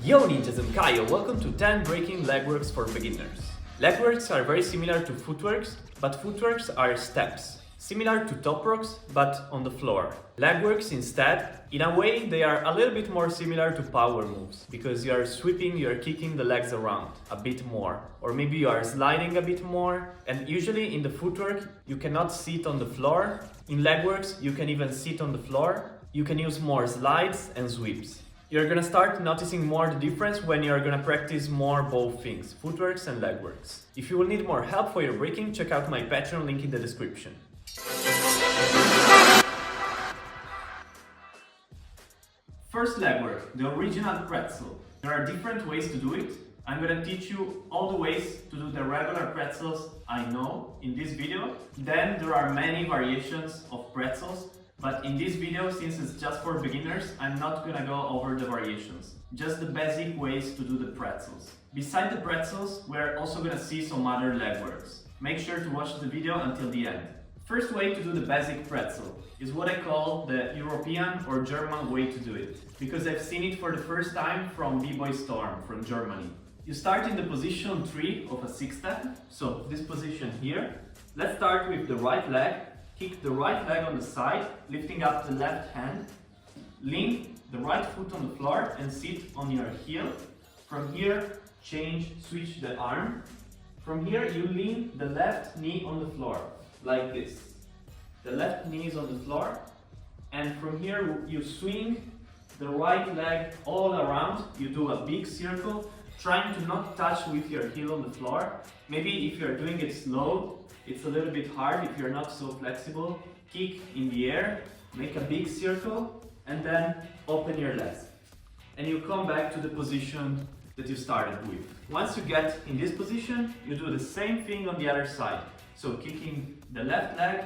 Yo ninjas, I'm Kaio, welcome to 10 breaking legworks for beginners. Legworks are very similar to footworks, but footworks are steps. Similar to top rocks, but on the floor. Legworks instead, in a way, they are a little bit more similar to power moves, because you are sweeping, you are kicking the legs around a bit more, or maybe you are sliding a bit more, and usually in the footwork, you cannot sit on the floor. In legworks, you can even sit on the floor. You can use more slides and sweeps. You're gonna start noticing more the difference when you're gonna practice more both things, footworks and legworks. If you will need more help for your breaking, check out my Patreon link in the description. First legwork, the original pretzel. There are different ways to do it. I'm gonna teach you all the ways to do the regular pretzels I know in this video. Then there are many variations of pretzels, but in this video, since it's just for beginners, I'm not gonna go over the variations. Just the basic ways to do the pretzels. Beside the pretzels, we're also gonna see some other legworks. Make sure to watch the video until the end. First way to do the basic pretzel is what I call the European or German way to do it, because I've seen it for the first time from B-Boy Storm from Germany. You start in the position 3 of a 6-step, so this position here. Let's start with the right leg, kick the right leg on the side, lifting up the left hand, lean the right foot on the floor and sit on your heel. From here, switch the arm. From here, you lean the left knee on the floor. Like this. The left knee is on the floor, and from here you swing the right leg all around. You do a big circle, trying to not touch with your heel on the floor. Maybe if you're doing it slow, it's a little bit hard if you're not so flexible. Kick in the air, make a big circle, and then open your legs. And you come back to the position that you started with. Once you get in this position, you do the same thing on the other side. So kicking the left leg,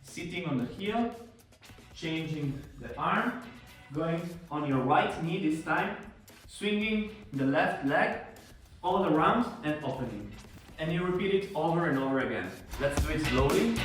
sitting on the heel, changing the arm, going on your right knee this time, swinging the left leg all around and opening. And you repeat it over and over again. Let's do it slowly.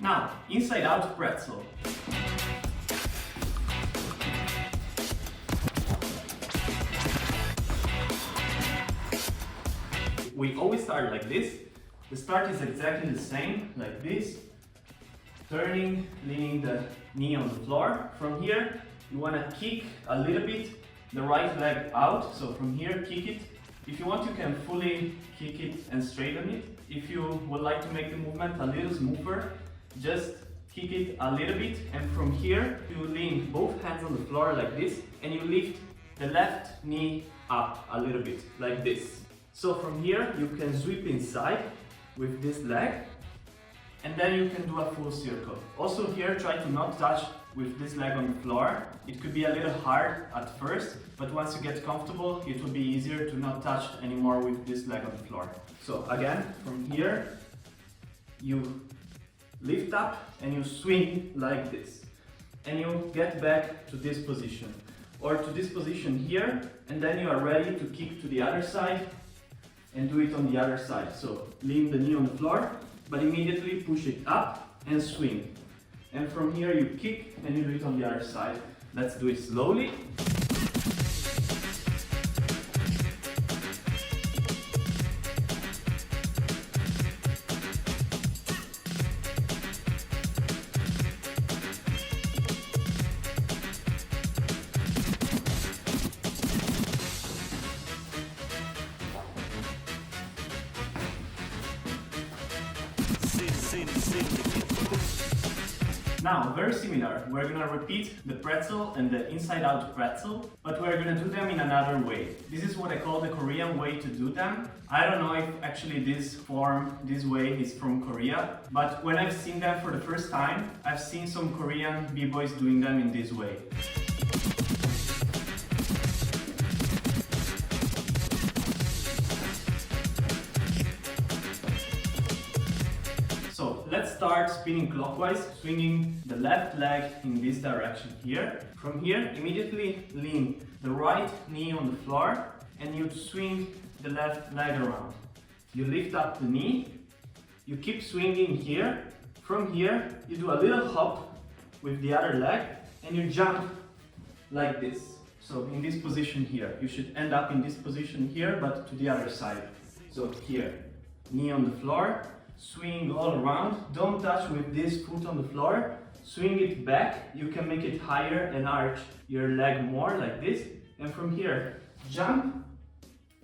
Now, inside out pretzel. We always start like this. The start is exactly the same, like this. Turning, leaning the knee on the floor. From here, you want to kick a little bit the right leg out. So from here, kick it. If you want, you can fully kick it and straighten it. If you would like to make the movement a little smoother, just kick it a little bit, and from here you lean both hands on the floor like this, and you lift the left knee up a little bit like this. So from here you can sweep inside with this leg, and then you can do a full circle. Also here, try to not touch with this leg on the floor. It could be a little hard at first, but once you get comfortable, it will be easier to not touch anymore with this leg on the floor. So again, from here you lift up and you swing like this, and you get back to this position or to this position here, and then you are ready to kick to the other side and do it on the other side. So lean the knee on the floor, but immediately push it up and swing, and from here you kick and you do it on the other side. Let's do it slowly. Now, very similar, we're gonna repeat the pretzel and the inside out pretzel, but we're gonna do them in another way. This is what I call the Korean way to do them. I don't know if actually this way is from Korea, but when I've seen them for the first time, I've seen some Korean b-boys doing them in this way. Let's start spinning clockwise, swinging the left leg in this direction here. From here, immediately lean the right knee on the floor and you swing the left leg around. You lift up the knee, you keep swinging here. From here, you do a little hop with the other leg and you jump like this. So in this position here, you should end up in this position here, but to the other side. So here, knee on the floor, swing all around, don't touch with this foot on the floor, swing it back, you can make it higher and arch your leg more like this. And from here, jump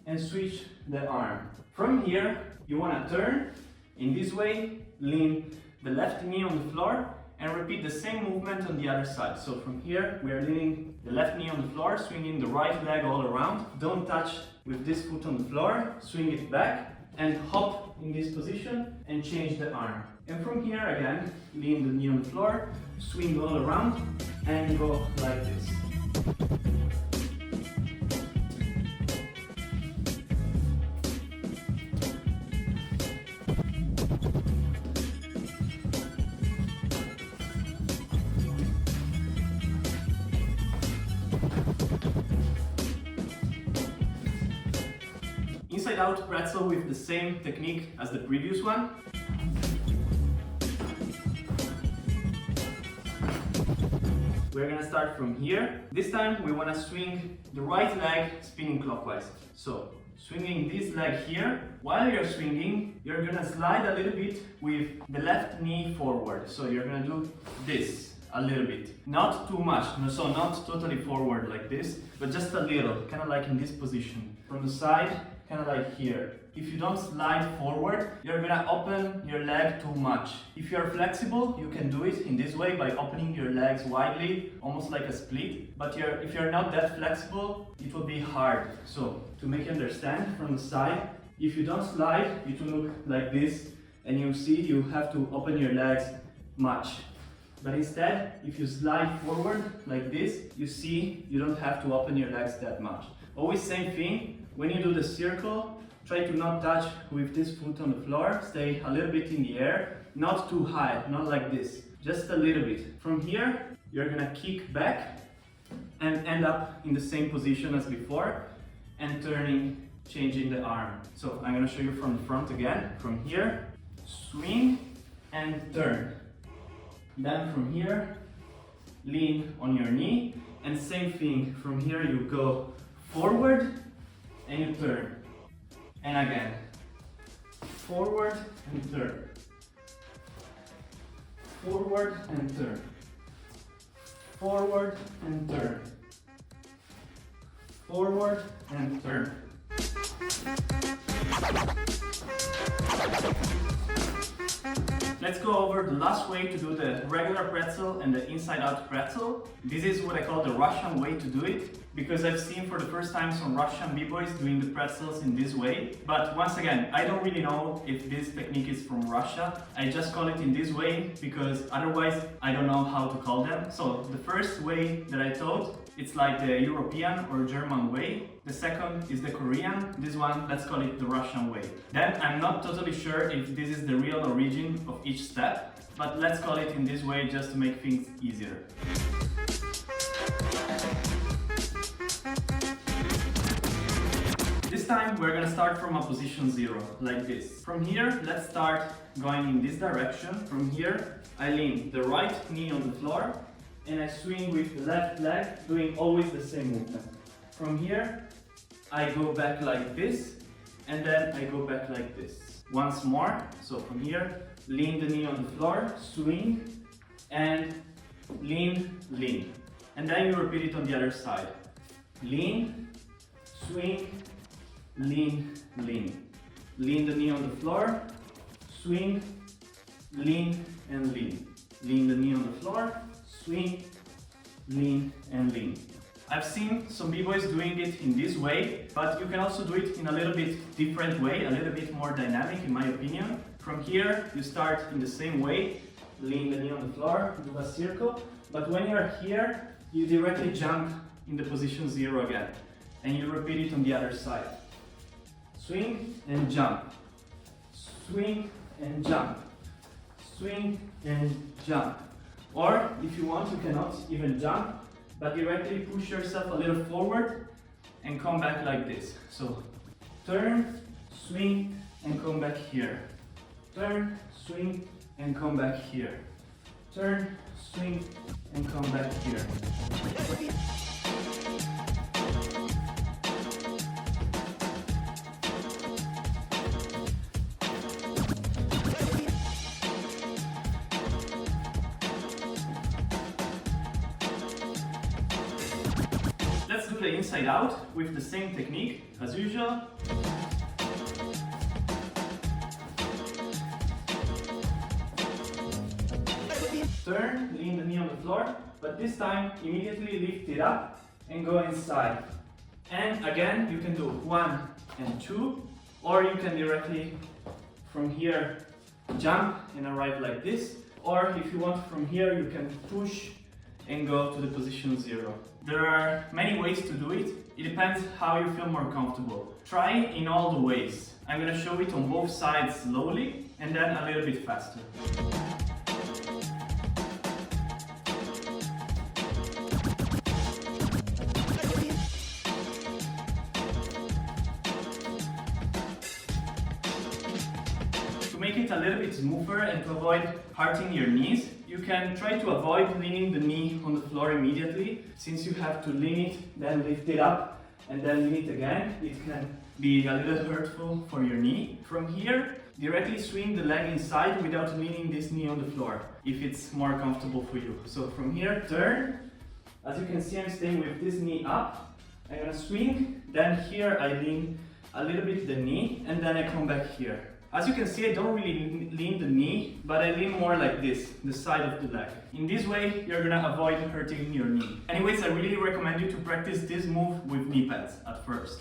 and switch the arm. From here, you want to turn in this way, lean the left knee on the floor and repeat the same movement on the other side. So from here, we are leaning the left knee on the floor, swinging the right leg all around. Don't touch with this foot on the floor, swing it back and hop in this position and change the arm. And from here again, lean the knee on the floor, swing all around and go like this. Inside out pretzel with the same technique as the previous one. We're gonna start from here. This time we wanna swing the right leg spinning clockwise. So swinging this leg here. While you're swinging, you're gonna slide a little bit with the left knee forward. So you're gonna do this a little bit. Not too much, so not totally forward like this, but just a little, kind of like in this position. From the side, kind of like here. If you don't slide forward, you're gonna open your leg too much. If you're flexible, you can do it in this way by opening your legs widely, almost like a split. But if you're not that flexible, it will be hard. So to make you understand from the side, if you don't slide, it will look like this, and you see you have to open your legs much. But instead, if you slide forward like this, you see you don't have to open your legs that much. Always same thing, when you do the circle, try to not touch with this foot on the floor, stay a little bit in the air, not too high, not like this, just a little bit. From here, you're gonna kick back and end up in the same position as before and turning, changing the arm. So I'm gonna show you from the front again. From here, swing and turn. Then from here, lean on your knee, and same thing, from here you go forward and you turn. And again, forward and turn. Forward and turn. Forward and turn. Forward and turn. Let's go over the last way to do the regular pretzel and the inside-out pretzel. This is what I call the Russian way to do it, because I've seen for the first time some Russian b-boys doing the pretzels in this way. But once again, I don't really know if this technique is from Russia. I just call it in this way because otherwise I don't know how to call them. So the first way that I taught, it's like the European or German way. The second is the Korean. This one, let's call it the Russian way. Then I'm not totally sure if this is the real origin of each step, but let's call it in this way just to make things easier. This time we're gonna start from a position 0, like this. From here, let's start going in this direction. From here, I lean the right knee on the floor and I swing with the left leg, doing always the same movement. From here, I go back like this, and then I go back like this. Once more, so from here, lean the knee on the floor, swing, and lean, lean. And then you repeat it on the other side. Lean, swing, lean, lean. Lean the knee on the floor, swing, lean, and lean. Lean the knee on the floor, swing, lean, and lean. I've seen some b-boys doing it in this way, but you can also do it in a little bit different way, a little bit more dynamic in my opinion. From here, you start in the same way, lean the knee on the floor, do a circle, but when you're here, you directly jump in the position 0 again, and you repeat it on the other side. Swing and jump, swing and jump, swing and jump. Or if you want, you cannot even jump, but directly push yourself a little forward and come back like this. So turn, swing, and come back here. Turn, swing, and come back here. Turn, swing, and come back here. Let's do the inside out with the same technique as usual. Turn, lean the knee on the floor, but this time immediately lift it up and go inside. And again, you can do 1 and 2, or you can directly from here jump and arrive like this, or if you want from here, you can push and go to the position 0. There are many ways to do it. It depends how you feel more comfortable. Try in all the ways. I'm going to show it on both sides slowly and then a little bit faster. To make it a little bit smoother and to avoid hurting your knees, you can try to avoid leaning the knee on the floor immediately. Since you have to lean it, then lift it up and then lean it again, it can be a little hurtful for your knee. From here, directly swing the leg inside without leaning this knee on the floor, if it's more comfortable for you. So from here, turn. As you can see, I'm staying with this knee up. I'm gonna swing, then here I lean a little bit the knee and then I come back here. As you can see, I don't really lean the knee, but I lean more like this, the side of the leg. In this way, you're gonna avoid hurting your knee. Anyways, I really recommend you to practice this move with knee pads at first.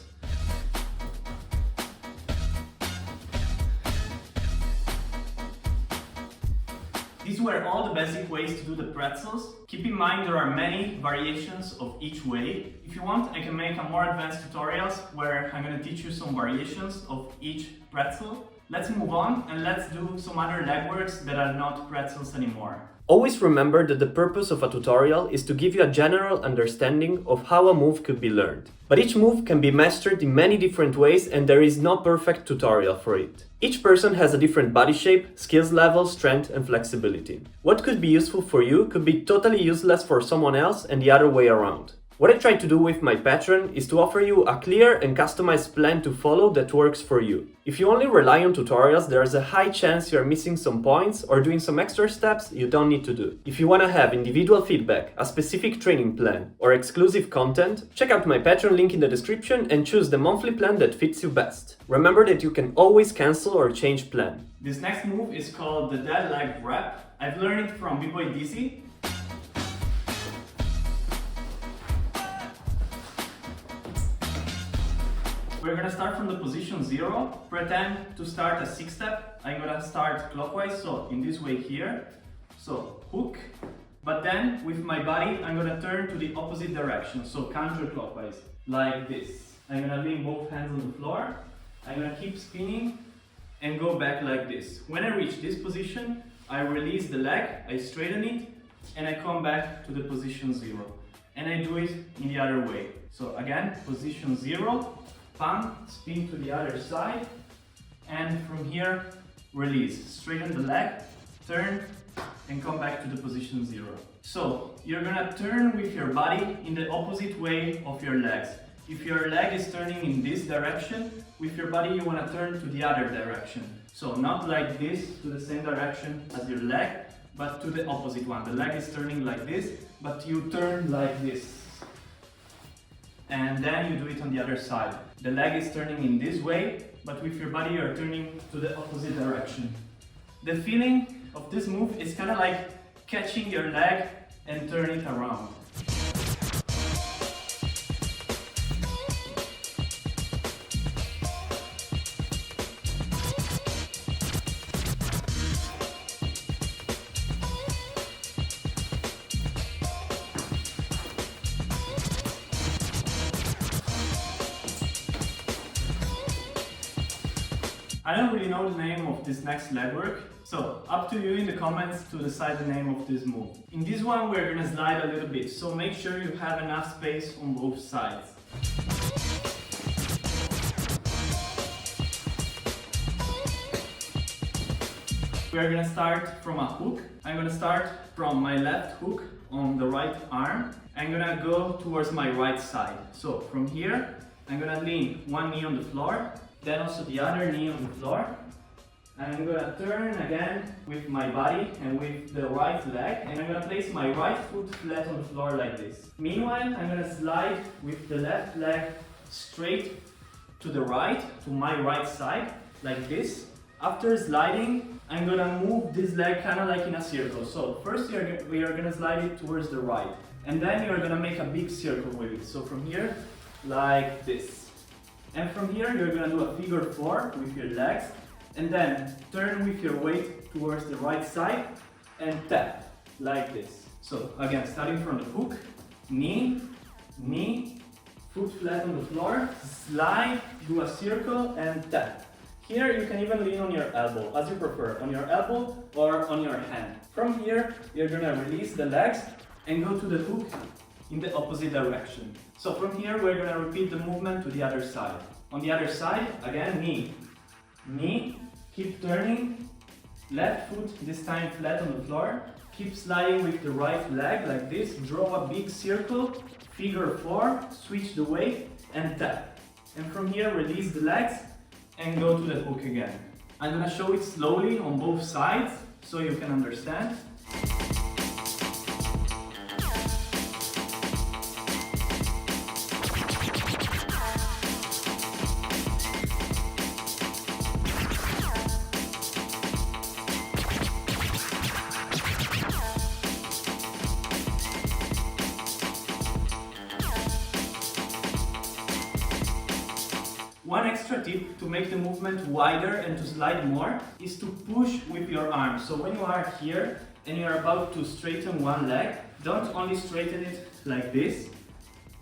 These were all the basic ways to do the pretzels. Keep in mind there are many variations of each way. If you want, I can make a more advanced tutorials where I'm gonna teach you some variations of each pretzel. Let's move on and let's do some other legworks that are not pretzels anymore. Always remember that the purpose of a tutorial is to give you a general understanding of how a move could be learned. But each move can be mastered in many different ways and there is no perfect tutorial for it. Each person has a different body shape, skills level, strength and flexibility. What could be useful for you could be totally useless for someone else and the other way around. What I try to do with my Patreon is to offer you a clear and customized plan to follow that works for you. If you only rely on tutorials, there is a high chance you are missing some points or doing some extra steps you don't need to do. If you want to have individual feedback, a specific training plan, or exclusive content, check out my Patreon link in the description and choose the monthly plan that fits you best. Remember that you can always cancel or change plan. This next move is called the dead leg wrap. I've learned it from B-Boy Dizzy. We're gonna start from the position 0. Pretend to start a 6-step. I'm gonna start clockwise, so in this way here. So hook, but then with my body, I'm gonna turn to the opposite direction, so counterclockwise, like this. I'm gonna lean both hands on the floor. I'm gonna keep spinning and go back like this. When I reach this position, I release the leg, I straighten it, and I come back to the position 0. And I do it in the other way. So again, position 0. Pump, spin to the other side, and from here, release. Straighten the leg, turn, and come back to the position 0. So, you're gonna turn with your body in the opposite way of your legs. If your leg is turning in this direction, with your body you wanna turn to the other direction. So, not like this, to the same direction as your leg, but to the opposite one. The leg is turning like this, but you turn like this. And then you do it on the other side. The leg is turning in this way, but with your body you're turning to the opposite direction. The feeling of this move is kind of like catching your leg and turn it around. I don't really know the name of this next legwork. So, up to you in the comments to decide the name of this move. In this one we're gonna slide a little bit, so make sure you have enough space on both sides. We're gonna start from a hook. I'm gonna start from my left hook on the right arm. I'm gonna go towards my right side. So from here, I'm gonna lean one knee on the floor, then also the other knee on the floor. And I'm gonna turn again with my body and with the right leg, and I'm gonna place my right foot flat on the floor like this. Meanwhile, I'm gonna slide with the left leg straight to the right, to my right side, like this. After sliding, I'm gonna move this leg kind of like in a circle. So first we are gonna slide it towards the right, and then you're gonna make a big circle with it. So from here, like this. And from here, you're gonna do a figure 4 with your legs, and then turn with your weight towards the right side and tap, like this. So again, starting from the hook, knee, knee, foot flat on the floor, slide, do a circle and tap. Here you can even lean on your elbow, as you prefer, on your elbow or on your hand. From here, you're gonna release the legs and go to the hook in the opposite direction. So from here, we're gonna repeat the movement to the other side. On the other side, again, knee, knee, keep turning, left foot, this time flat on the floor, keep sliding with the right leg like this, draw a big circle, figure 4, switch the weight and tap. And from here, release the legs and go to the hook again. I'm gonna show it slowly on both sides so you can understand. One extra tip to make the movement wider and to slide more is to push with your arms. So when you are here and you're about to straighten one leg, don't only straighten it like this,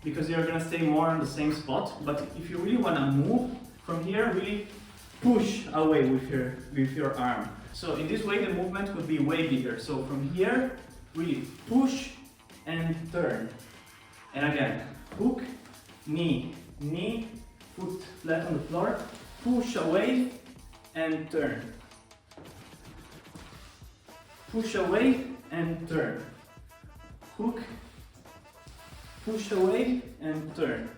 because you're gonna stay more on the same spot. But if you really wanna move from here, really push away with your arm. So in this way the movement would be way bigger. So from here, really push and turn. And again, hook, knee, knee, foot flat on the floor, push away and turn. Push away and turn. Hook, push away and turn.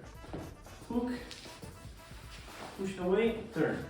Hook, push away, turn.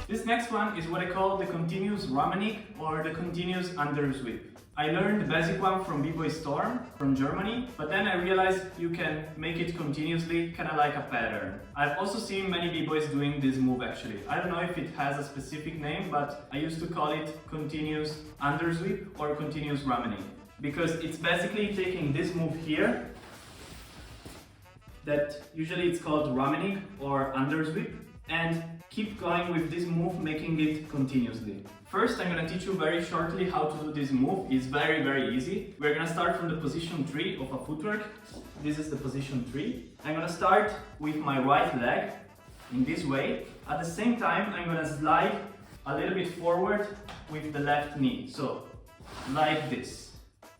This next one is what I call the continuous Ramanik or the continuous Undersweep. I learned the basic one from B-Boy Storm from Germany, but then I realized you can make it continuously, kind of like a pattern. I've also seen many B-Boys doing this move actually. I don't know if it has a specific name, but I used to call it continuous Undersweep or continuous Ramanik, because it's basically taking this move here, that usually it's called Ramanik or Undersweep, and keep going with this move, making it continuously. First, I'm gonna teach you very shortly how to do this move. It's very, very easy. We're gonna start from the position 3 of a footwork. This is the position 3. I'm gonna start with my right leg in this way. At the same time, I'm gonna slide a little bit forward with the left knee. So, like this.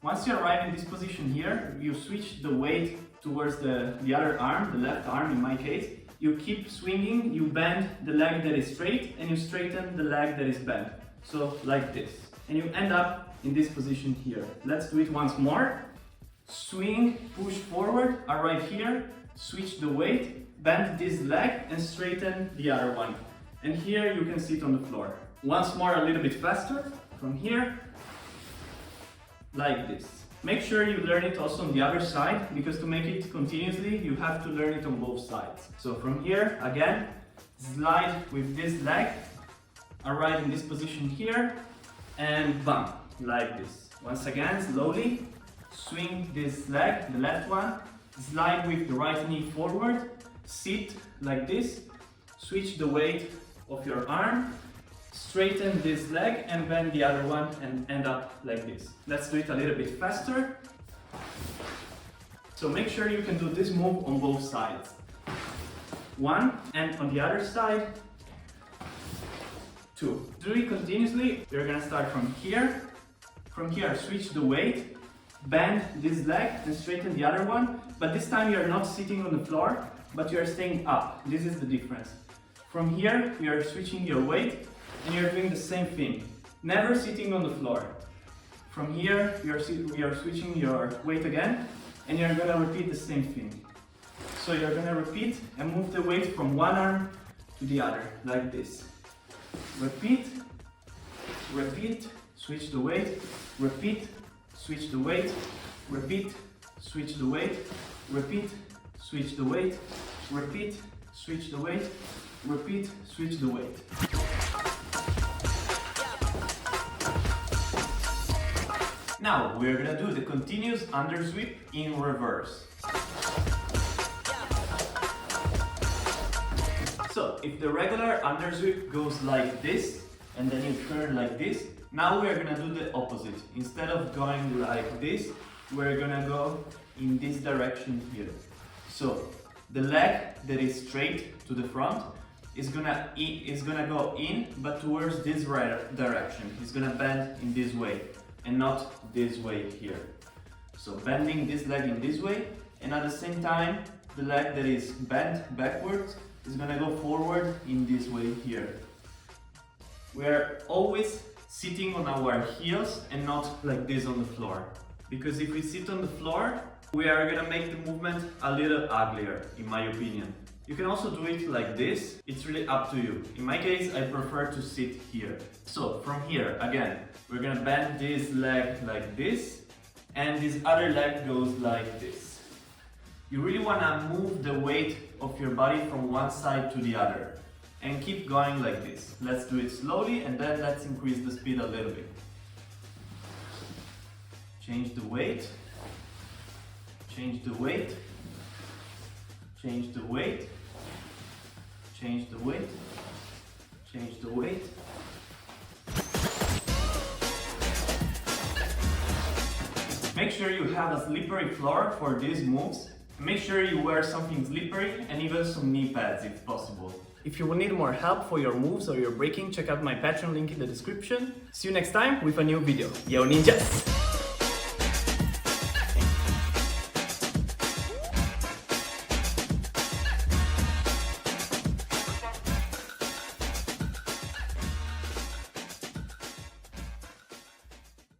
Once you arrive in this position here, you switch the weight towards the other arm, the left arm in my case. You keep swinging, you bend the leg that is straight, and you straighten the leg that is bent. So, like this. And you end up in this position here. Let's do it once more. Swing, push forward, arrive here, switch the weight, bend this leg, and straighten the other one. And here you can sit on the floor. Once more, a little bit faster. From here, like this. Make sure you learn it also on the other side, because to make it continuously, you have to learn it on both sides. So from here, again, slide with this leg, arrive in this position here, and bam, like this. Once again, slowly, swing this leg, the left one, slide with the right knee forward, sit like this, switch the weight of your arm, straighten this leg and bend the other one and end up like this. Let's do it a little bit faster. So make sure you can do this move on both sides. 1, and on the other side, 2. Do it continuously. You're gonna start from here. From here, switch the weight, bend this leg and straighten the other one, but this time you're not sitting on the floor, but you're staying up. This is the difference. From here, you're switching your weight and you're doing the same thing. Never sitting on the floor. From here, you're switching your weight again and you're gonna repeat the same thing. So you're gonna repeat and move the weight from one arm to the other, like this. Repeat, repeat, switch the weight, repeat, switch the weight, repeat, switch the weight, repeat, switch the weight, repeat, switch the weight, repeat, switch the weight. Now we're gonna do the continuous undersweep in reverse. So if the regular undersweep goes like this and then you turn like this, now we're gonna do the opposite. Instead of going like this, we're gonna go in this direction here. So the leg that is straight to the front is gonna go in, but towards this direction. It's gonna bend in this way and not this way here. So bending this leg in this way, and at the same time the leg that is bent backwards is gonna go forward in this way here. We're always sitting on our heels and not like this on the floor. Because if we sit on the floor, we are gonna make the movement a little uglier, in my opinion. You can also do it like this, it's really up to you. In my case, I prefer to sit here. So from here, again, we're gonna bend this leg like this, and this other leg goes like this. You really wanna move the weight of your body from one side to the other. And keep going like this. Let's do it slowly and then let's increase the speed a little bit. Change the weight. Change the weight. Change the weight. Change the weight. Change the weight. Make sure you have a slippery floor for these moves. Make sure you wear something slippery and even some knee pads if possible. If you will need more help for your moves or your breaking, check out my Patreon link in the description. See you next time with a new video. Yo ninjas!